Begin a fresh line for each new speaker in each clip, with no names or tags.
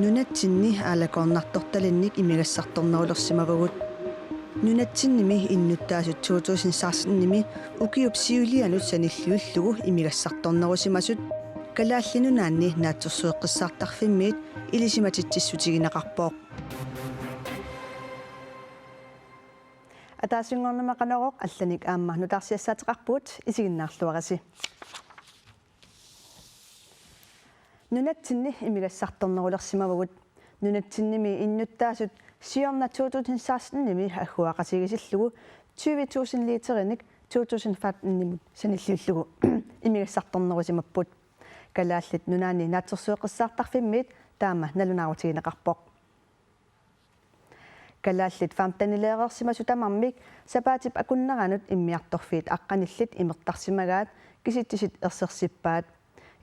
Nunatsinni aalakornartortalinnik imigassartornerulorsimagugut nunatsinimi innuttaasut 2016-nimi ukiupsiulianut sanilluullugu imigassartornerusimasut kalaallinunaanni naatsorsueqqissartarfimmiit ilisimatitsissutiginaqarpooq атаасунгорнамақанероқ алланик аама нутарсиассаатеқарпуут исигиннаарлуарси нунатсинни имигассарторнерулерсимавагут нунатсинними иннуттаасут сиорна 2016-ними аггуақасигисиллугу 20,000 литериник 2015-нимут саниллиуллугу имигассарторнерусимаппут калааллит нунаани наатсорсуеққиссаартарфиммиит таама налунаарутигинеқарпоқ калааллит фамтанилеерерсимасу тамармик сапаатип акуннеранут иммиарторфиит аққаниллит имертарсимагаат киситтисит ерсерсиппаат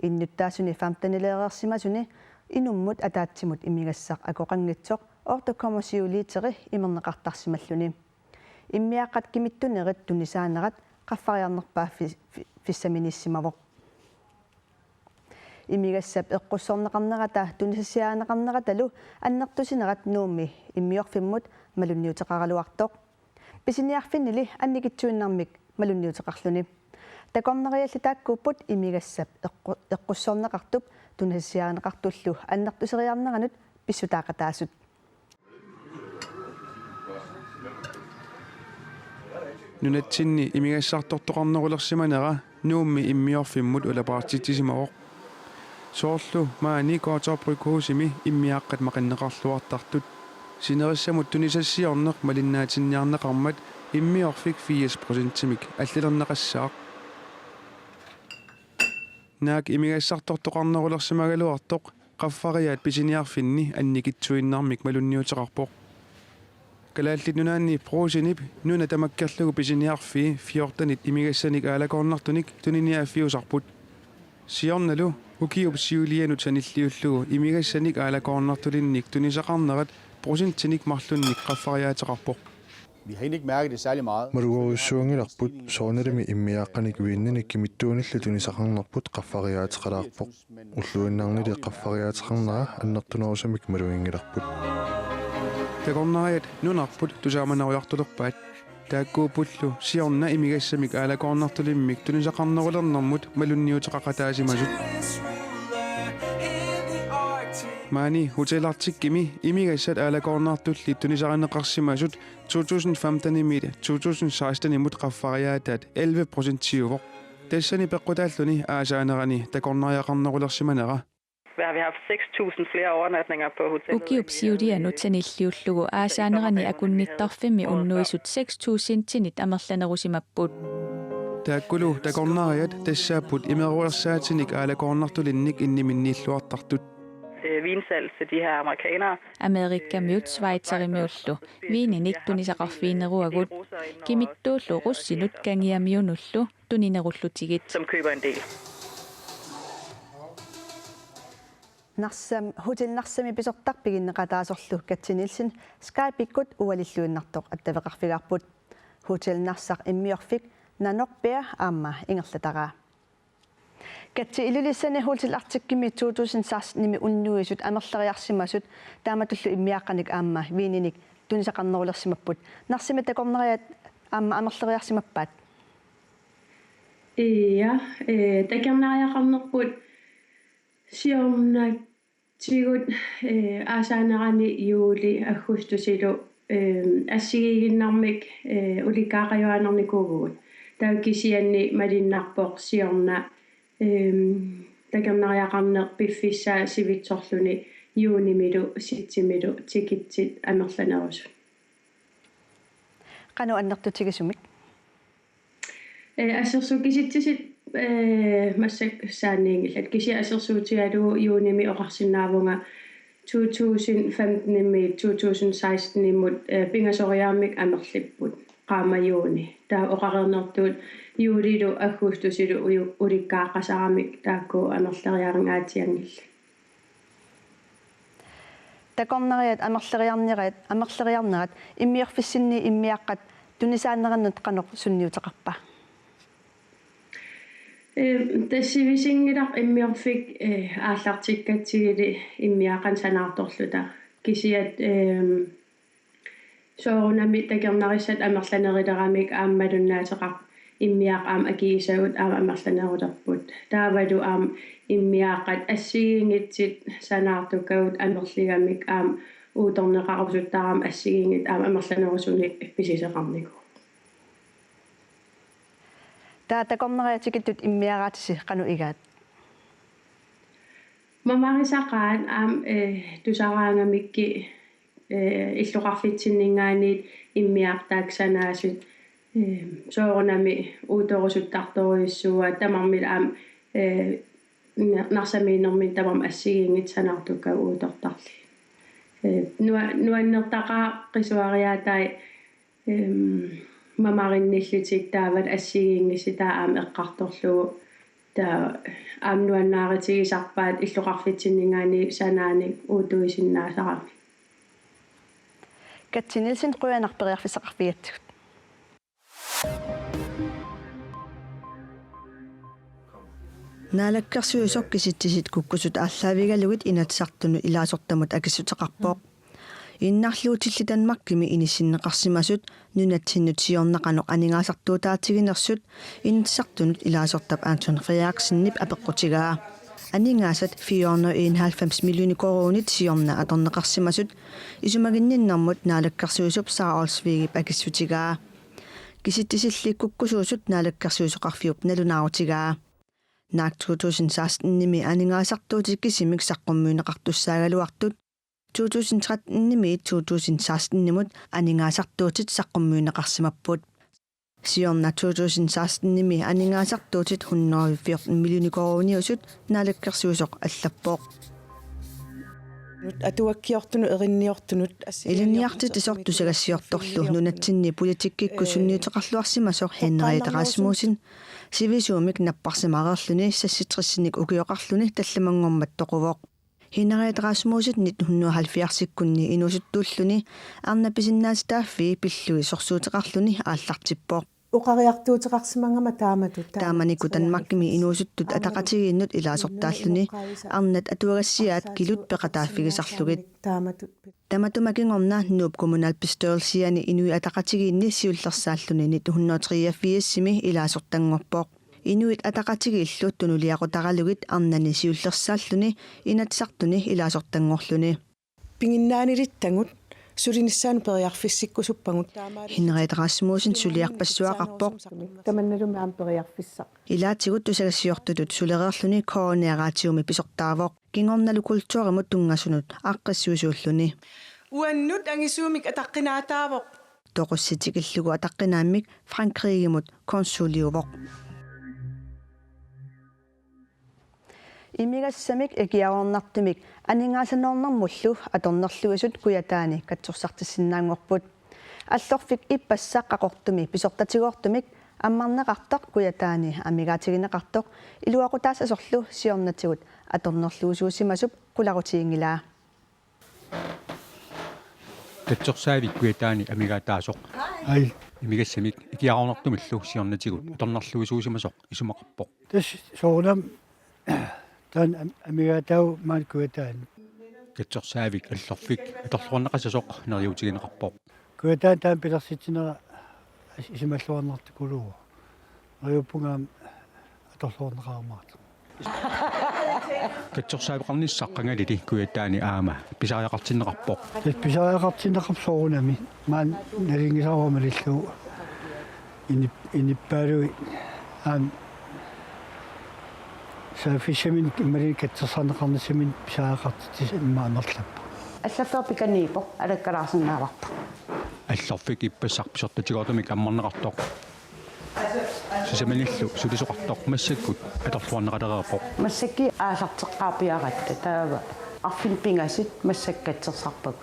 иннуттаасуни фамтанилеерерсимасуни инуммут атаатсимут имигассақ акоқангитсоқ ортокомосиулиитери имернеқартарсималлуни иммиаққат кимиттунерит тунисаанерат қаффариарнерпаа фиссаминиссимавоқ имигассап эққуссорнеқарнерата тунисассиаанеқарнераталу аннертусинерат нууми иммиорфиммут малунниутеқаралуартоқ писиниарфиннили анникитсуиннармик малунниутеқарлуни такорнериалли тааккууппут имигассап эққуссорнеқартуп тунисассиаанеқартуллу аннертусериарнеранут писсутаақатаасут
нунатсинни имигассартортоқарнерулерсиманера нуумми иммиорфиммут улапаартитсимавоқ соорлу маани коаторприкуусими иммиаққат мақиннеқарлуартартут синериссамут тунисассиорнеқ малиннаатинниарнеқармат иммиорфик 80%-мик аллилернеқассаақ наак имигассартортоқарнерулерсимагалуартоқ қаффариаат писиниарфинни анникитсуиннармик малунниутеқарпоқ калааллит нунаанни проусинип нуна тамаккерлугу писиниарфи фиортанит имигассаник аалакорнартуник туниниааффиусарпут сиорналу укиупсиулианут саниллиуллугу имигассаник аалакорнартулинник тунисақарнерат процентиник марлунник қаффариаатеқарпоқ
Vi har egentlig ikke mærket det særlig meget.
Маргуусуангиларпут соонерми иммиааққаник вииннаник кимиттуунилла тунисақарнерпут қаффариаатеқалаарпоқ уллуиннарнили қаффариаатеқарнера аннертунерусамик малуингиларпут
такорнариат нунарпут тусааманаруйартулерпаат тааккуупуллу сиорна имигассамик аалакорнартулиммик тунисақарнерулернэрмут малунниутеқақатаасимасут маани хотелартиккими имигассат аалакорнартулли тунисақарнеқарсимасут 2015-нимит 2016-нимут қаффариаатаат 11% сиувоқ тассани пеққутааллуни аасаанерани такорнариақарнерулерсиманера
Vi har haft 6.000 flere overnatninger på hotellet.
Ukiupsiulianut sanilliullugu aasaanerani akunnittarfimmi unnuisut 6.000 tinit amerlanerusimapput
тааккулу такорнариат тассааппут имеруерсаатиник аалакорнартулинник инниминнииллуартартут
Vinsalg til de her amerikanere.
Amerikamiut Schweizerimiullu viininik tunisaqarfiineruagut kimittuullu russinut kangiamiunullu tuninerullutigit
Som køber en del.
нарсам хотелнарсами писортарпигиннеқатаасорлу катсинилсин скайпиккут уалиллуиннартоқ аттавеқарфигаарпут хотелнарсақ иммиорфик нанорпиа аама ингерлатараа катси илулиссани хотелартиккими 2016-ними уннуисут амерлериарсимасут тааматуллу иммиаққаник аама вининик тунисақарнерулерсимаппут нарсими такорнериат аама амерлериарсимаппаат
такернариақарнерпут сиорнак тигут аасаанерани юули аггустусилу ассигигиннармик уликаақаюанерникуугуут таукисианни малиннарпоқ сиорна такернариақарнер пиффиссаа сивитсорлуни юунимилу ситсимилу тикитсит амерланерусу
қану аннертутигисумик
ассерсукиситсисит массак саанингилат киси ассерсуутигалу юуними оқарсинаавунга 2015-ними 2016-ниммут пингасориармик амерлиппут qaamajuni taa oqarernertuut juulilu aggustusilu ulikkaaqasaaramik taakku amerleriaringaatiangilla
такорнериат амерлериарнерат иммиорфиссинни иммиаққат тунисаанерannut qaноқ сунниутеқарпа
тассивисингилар иммиорфик ааллартиккатсигили иммиақан санаарторлута кисиат соорунами такернариссат амерланерилерамик ааммалуннаатеқар иммиаақ аам акигисагут аама амерланерулерпут таавалу аам иммиаақат ассигингитсит санаартукагут амерлигамик аам uutorneqarusuttarам assigingit aam amerlanerusuni pisiseqarniku
таатакорнериатикиттут иммиараатиси кану игаат
мамарисақаан аам тусараангамикки иллоқарфитсиннингаанит иммиартааксанаасут соорунами uuторусуттарторуиссуа тамармил аам нарсамиинермин тамарм ассигингит санаартукка уутортарли нуаннертаqa qisuariatai mamarinnillatik taavat assigiingissita aam eqqartorlugu taa aam nuannaaritigisarpaat illoqarfitsinningaani sanaani uutuisinnaasarami
катсинилсин quyanarperiarfissaqarfigatsut наалаккерсуисоқ киситсисит куккусут ааллаавигалугит инатсартуну илаасортамут акиссутеқарпооқ иннарлуутиллитанмаккими иниссиннеқарсимасут нунатсиннут сиорнеқаноқ анингаасартуутаатигинерсут иннссартунут илаасортап аантунфриааксиннип апеққутигаа анингаасат 491 миллиуни коруунит сиорна аторнеқарсимасут исумагинниннэрмут наалаккерсуисоп сааролсвиги пакиссутигаа киситтисилли куккусуусут наалаккерсуисоқарфиуп налунаарутигаа наак 2016-ними анингаасартуутиккисимик саққуммуинеқартуссаагалуартут 2013-ними 2016-нимут анингаасартуутит саққуммуинеқарсимаппут сиорна 2016-ними анингаасартуутит 114 миллиуни коруниусут наалаккерсуусоқ аллаппооқ
атуаккиортуну эринниортунут
илинниартит исортусагассиорторлу нунатсинни политиккикку сунниутеқарлуарсимасоқ Henriette Rasmussen сивисуумик наппарсимареерлүни сасситриссиник укиоқарлүни талламангормат тоқувоқ Henriette Rasmussen 1970-сиккунни инусуттууллүни арнаписиннааситааффи пиллуи сорсуутеқарлүни ааллартиппоқ
уқариартуутеқарсимангама тааматут
тааманику танмаккими инуусуттут атақатигииннут илаасортааллуни арнат атуагассиаат килут пеқатааффигисарлугит таматумакингорна нууп коммунал пистørelsиани инуи атақатигиинни сиуллерсааллуни 1983-сими илаасортангорпоқ инуит атақатигииллу тунулиақутаралугит арнани сиуллерсааллуни инатсартуни илаасортангорлуни
пингиннаанилиттангут сулиниссаан периарфиссиккусуппагут
Henriette Rasmussen сулиарпассуақарпоқ
таманналуми аам периарфиссақ
илаатигут тусагассиортутут сулереерлүни коонеараатиуми писортаавоқ кингорналу культуаримут тунгасунут ааққиссуусууллуни
уаннут ангисуумик атаққинаатаавоқ
тоқусситикиллугу атаққинааммик Франкригимут консулиувоқ имигассамик экиаорнартумик анингаасанорнэрмуллу аторнерлуисут куятаани катсорсартиссиннаангорпут аллорфик иппассааққақортуми писортатигоортумик аммарнеқартақ куятаани амигаатигинеқартоқ илуақутаас асорлу сиорнатигут аторнерлуусуусимасуп куларутиингилаа
катсорсаавик куятаани амигаатаасоқ
ай
имигассамик экиаорнартумиллу сиорнатигут аторнерлуусуусимасоқ исумақарпоқ
тас соонам тан амигаатау маанкуатаан
катсорсаавик аллорфик аторлуарнеқасасоқ нериутигинеқарпоқ
куатаан таан пилерситинера исималлуарнартикулуу аюппунгаам аторлуарнеқармаат
катсорсаавиқарниссаққангалили куятаани аама писариақартиннеқарпоқ
тас писариақартиннеқарп соонами маан налингисаруамалиллуу иниппаалуи аам сафишемин иммарин катсерсарнеқарнисимин писаақартитис иммаамерлаппа
аллафферпиканиипо алаккалаарсинааварпа
аллорфик иппассарписортатигоортумик аммарнеқартоқ сисаманиллу сулисоқартоқ массаккут аторлуарнеқалереерпоқ
массакки аасартеққарпиаратта таава арфилпингасит массаккатсерсарпагут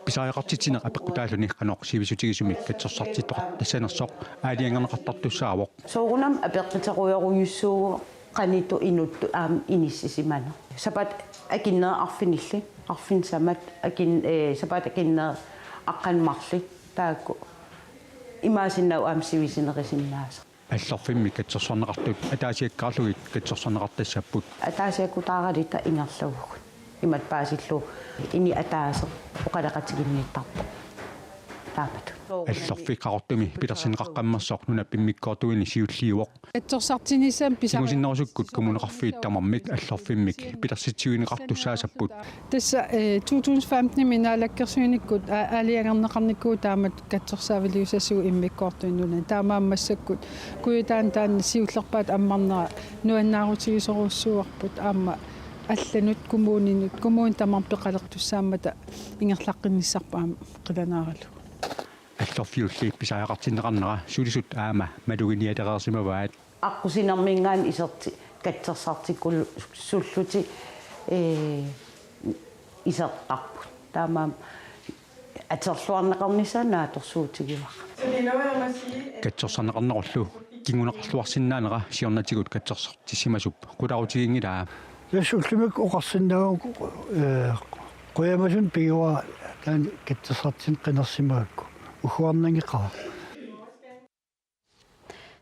писариақартитсинеқ апеққутаалуни қаноқ сивисутигисумик катсерсартиттоқ тассанерсоқ аалиангернеқартартуссаавоқ
соорунам апеққитеруйоруйуссуу qanito inuttu aam inissisimano sapat akinna arfinilli arfinsamat akin sapat akinna aqqanmarli taakku imaasinau aam sivisinerisinnaasa
аллорфимми катсорсорнеқартут атаасиаккаарлугит катсорсорнеқартассаппут
атаасиакутаагалита ингерлавгут имат паасиллу ини атаасо оқалеқатигиннииттарпо таапату
аллорфиккаортуми питерсинеқаққаммерсоқ нуна пиммиккоортуини сиуллиуоқ
атсорсартинисаам писа
симусиннерусуккут коммунеқарфииттамармик аллорфиммик питерситсуинеқартуссаасаппут
тасса 2015 минаалаккерсуиниккут аалиангернеқарниккуу таамат катсорсаавалиусассуу иммиккоортуиннуна таамааммассаккут куютаан таанна сиуллерпаат аммарнера нуаннаарутигисоруссуарпут аама алланут коммуун тамарпеқалертуссаамата ингерлаққинниссарпаама қиланааралу
аллорфиулли писаақартиннеқарнера сулисут аама малугиниатерерсимаваат
аққусинермингаан исерти катсерсартиккул суллути исеққарпут таамаам атерлуарнеқарнисаанаа торсуутигивақ
катсорсарнеқарнеруллу кингунеқарлуарсинаанера сиорнатигут катсерсартиссимасуп қуларутигингилаа
ясуллумик оқарсинаагу қоямасун пиуа таан катсерсартин қинерсимаакку ухуарнангиқаа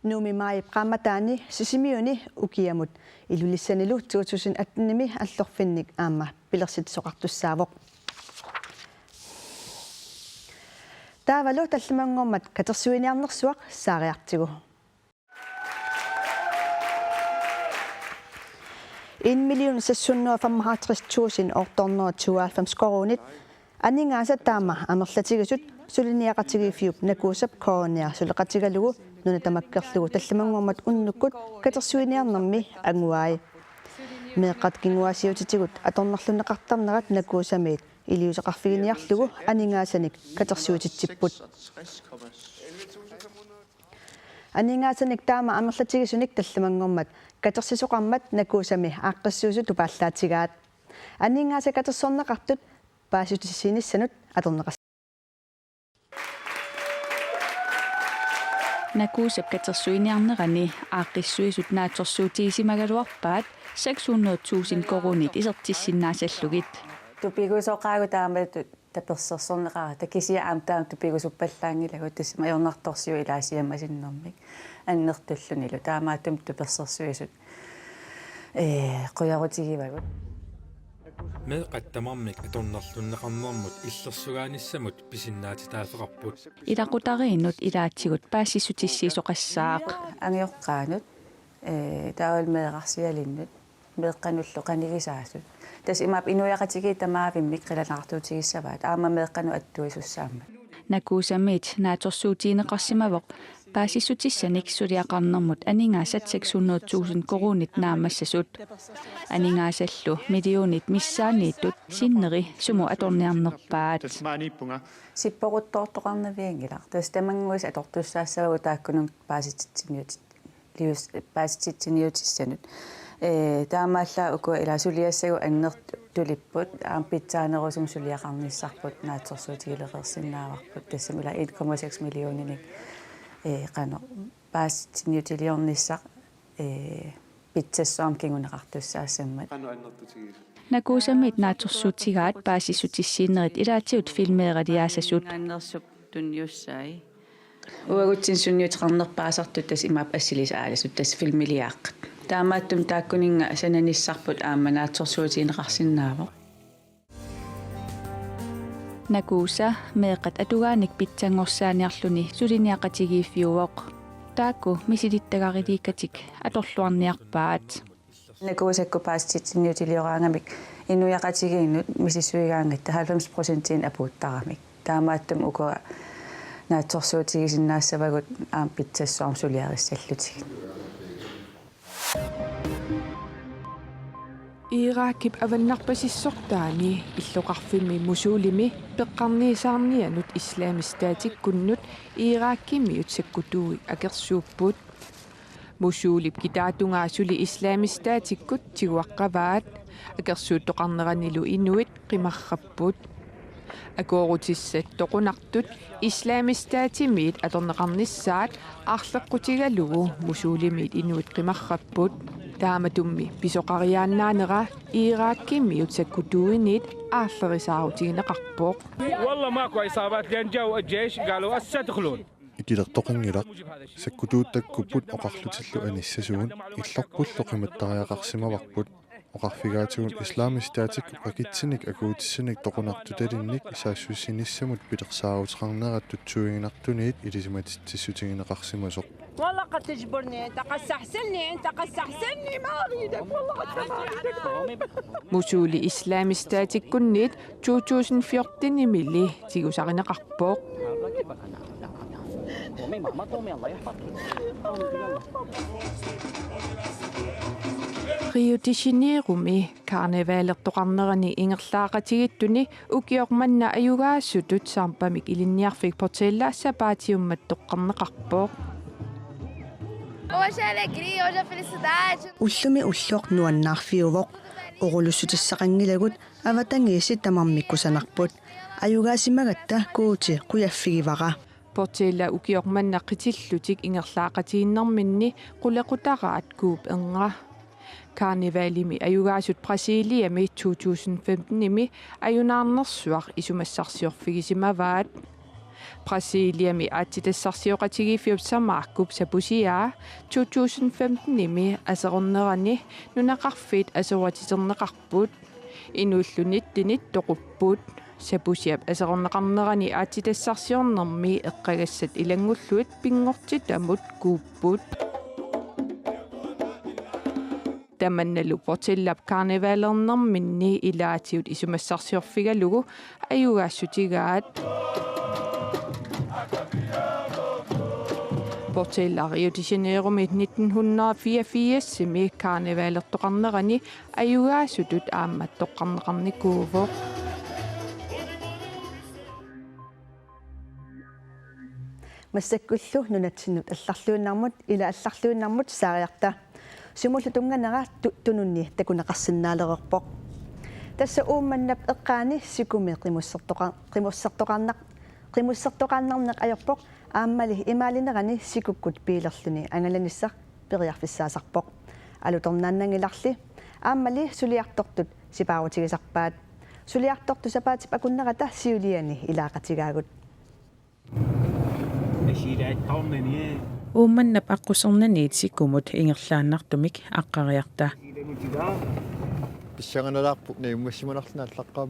нуми май праматаани сисимиуни укиамут илулиссанилу 2018-ми аллорфинник аама пилерситсоқартуссаавоқ таавалу таллимангормат катерсуиниарнерсуақ саариартигу 1,655,000 орторнерутуаалфам скорунит анингааса таама амерлатигисут сулиниақатигифиуп накуусап коонеа сулеқатигалугу нуна тамаккерлугу талламангуармат уннуккут катерсуиниарнерми ангуаи меэққат кингуасиутитигут аторнерлунеқартарнерат накуусамиит илиусеқарфигиниарлугу анингаасаник катерсуутитсиппут анингаасаник таама амерлатигисуник талламангуармат катерсисоқармат накуусами ааққиссуусу тупааллаатигаат анингааса катерсорнеқартут паасутиссиниссанут аторнеқас
накуусап катерсуиниарнерани ааққиссуисут нааторсуутигисимагалуарпаат 600,000 корунит исертиссиннаасаллугит
тупигусоқаагу таамат таперсерсорнеқара такисиа аамтаам тупигусуппаллаангилагу тассама иорнарторсиу илаасиамасиннэрмик аннертуллунилу таамаатум туперсерсуисут қоярутигивагут
мэ қаттамармик аторнерлуннеқарнэрмут иллерсугааниссамут писиннаатитаафеқарпут
илақутарииннут илаатсигут паассисутиссиисоқассаақ
ангиоққаанут таавал меэқарсиалиннут меэққануллу қанигисаасут тас имаап инуяқатиги тамаавиммик қиланартуутигиссаваат аама меэққану аттуисуссаама
накуусамит нааторсуутиинеқарсимавоқ паассисутиссаник сулиақарнэрмут анингаасат 600,000 корунит наамассасут анингаасаллу миллионит миссаанииттут синнери суму аторниарнерпаат
сиппоруттоортоқарнавиангила тас тамангуис атортуссаассавагу тааккунун пааситсиниут лиус пааситсиниутиссанут таамааллаа уку иласулиассагу аннерт тулиппут аам питсаанерусум сулиақарниссарпут нааторсуутигилеқерсинааварпут тассамила 1,6 миллиониник qano paasitiniutiliornissaq pitsassуам кингунеқартуссаассаммат
накуусамит нааторсуутигаат паасисутиссиинерит илаатиут филмеералиаасасут
аннерсуп тунниуссаи уагутсин сунниутеқарнерпаасартут тас имаап ассилис ааласут тас филмилиааққат таамааттум тааккунинга сананиссарпут аама нааторсуутиинеқарсинаавоқ
накууса меэқат атугааник питсангорсааниарлуни сулиниақатигииффиуоқ таакку мисилиттагарилииккатик аторлуарниарпаат
накуусакку пааститсинниутилиораангамик инуяқатигииннут мисисуигаангатта 90% апууттарамик таамааттум ука нааторсуутигисиннаассавагут аам питсассуарм сулиариссаллутиг
Irakip аваннарпасиссортаани иллоқарфимми мусуулими пеққарниисаарнианут исламистаатиккуннут Ираккимиут саккутууи акерсууппут мусуулип китаатунгаасули исламистаатиккут тигуаққаваат акерсууттоқарнеранилу инуит қимарраппут акоорутиссат тоқунартут исламистаатимиит аторнеқарниссаат аарлеққутигалугу мусуулимиит инуит қимарраппут тааматумми писоқариааннаанера Ираккимиут саккутууинит ааллерисаарутигинеқарпоқ
والله ماكو عصابات لان جاوا الجيش قالوا هسه تدخلون
икилертоқингилақ саккутууттаккуппут оқарлутиллу аниссасугун илларпулло қиматтариақарсимаварпут оқарфигаатигун исламистаатикку акитсиник акуутиссаник тоқунартуталинник исаассуссиниссамут пилерсаарутеқарнерат тутсуигинартуниит илисиматиссутигинеқарсимасоқ
والله قد تجبرني انت قد تحسنني انت قد تحسنني ما اريدك والله قد تحسنني
Musuli islamistaatikkuniit 2014 mili tigusarineqarpoq Rio de Janeiro-mi karnevaalertoqarnerani ingerlaaqatigittuni ukiormanna ayugaassutut saarpamik ilinniarfik porteellaassapaatiummat toqqarneqarpoq
Hoje é alegria, hoje é felicidade.
Ullumi ulluq nuannarfiuvoq oqulussutissaqangilagut avatangiisi tamarmikkusanarput ayugaasimmagatta kuuti quyaffigivara
Portella ukiormanna qitillutik ingerlaaqatiginnarminni qulequtaraat kuup engra Karnevaalimi ayugaasut Brasiliami 2015-imi ajunaarnersuaq isumassarsiorfigisimavaat Brasiliami aatitassarsioqatigifiup samaarkup sapusiaa 2015-imi asernerani nunaqarfiit aserwatiterneqarput inuullunittinit toqupput sapusiap asernerqarnerani aatitassarsiornermi eqqagassat ilangulluit pingortit amut kuupput Tamannalu portellap karnevaalernerminni ilaatiut isumassarsiorfigalugu ayugaassutigaat Portella Rio de Janeiro med 1984-simi karnevaalertoqarnerani ayugaassutut aammattoqqarneqarnikuuvoq
массаккуллу нунатсиннут алларлуиннармут ила алларлуиннармут саариарта сумуллу тунганера тунунни такунеқарсинаалерерпоқ тасса уумманнап эққаани сикуми қимуссертоқарнарнеқ аёрпоқ ааммали имаалинерани сикуккут пилерлүни ангаланиссар периарфиссаасарпоқ алуторнааннангиларли ааммали сулиартортут сипаарутигисарпаат сулиарторту сапаатип акуннерата сиулиани илаақатигаагут
Uumannap aqusernaniit sikkumut ingerlaannartumik aqqariarta
писсаганалаарпу наиммассиманарлнааллаққам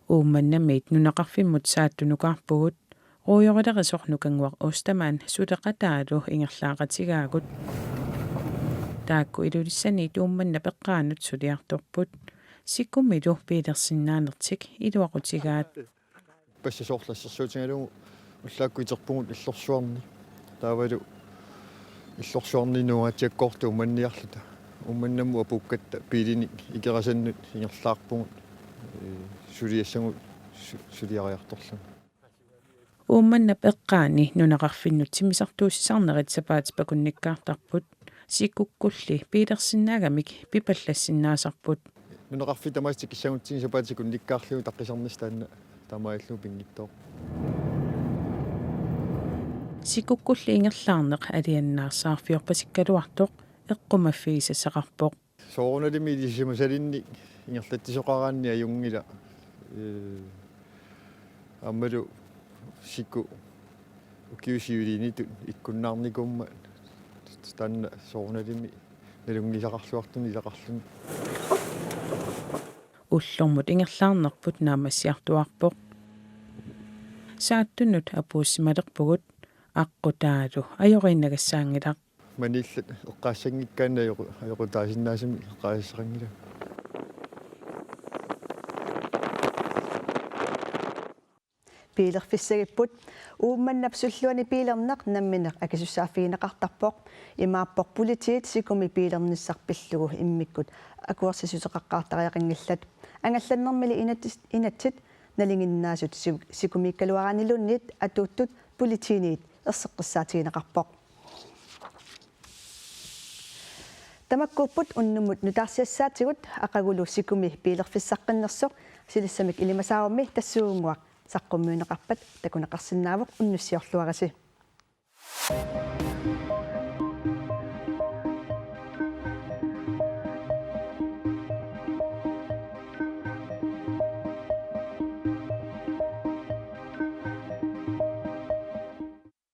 Uumannamiit nunaqarfimmut saattunuqarpugut ruuyorileqisорнукангуар устамаан сулеқатаалу ингерлаақатигаагут таакку илулиссаниит уумманнап эққаанут сулиарторпут сиккуммилу пилерсиннаанертик илуақутигаат
пассасоорлассерсуутингалугу уллааккуитерпугут иллорсуарни таавалу иллорсуарнинуатиаккорту уманниарлута умманнаму апуккатта пилиник икерасаннут ингерлаарпугут сулиассагут сулиариарторлу
Uumannap eqqaani nunaqarfinnut simisartuussisarnerit sapaatipakунниккаартарпут sikukkulli piilersinnaagamik pipallassinnaaserput
нунеқарфи тамаастик киссагутсин сапаатикунниккаарлугу таққисарнис таанна тамааллу пингиттоо
sikukkulli ingerlaarneq aliannaarsаарfiorpasikkaluartoq eqqumaffiisasaqarpoq
соорналими илисимасалинни ингерлаттисоқараанни аюнгила аммалу сикку укиусиулиниту иккуннаарникумма таанна соорналими налунгисақарлуартуни илақарлуни
ullormut ingerlaarnerput naamassiartuarpoq saattunut apuussimalerpugut аққутаалу ajorinnagassаангилақ
маниллат эққаассангиккаана ajorutaasinnaassami эққаассақангила
пилерфиссагиппут уумманнап суллуани пилернеқ намминеқ акисуссааффигинеқартарпоқ имааппоқ политиит сикуми пилерниссарпиллугу иммиккут акуарсисутеқаққаартариақингиллат ангалланнэрмили инатсит налингиннаасут сикумиккалуараанилуннит атууттут политиниит ерсеққиссаатигинеқарпоқ тамаккуппут уннумут нутаарсиассаатигут ақагулу сикуми пилерфиссаққиннерсоқ силиссамик илимасаарумми тассуунгуақ саққуммуинеқарпат такунеқарсинаавоқ уннуссиорлуараси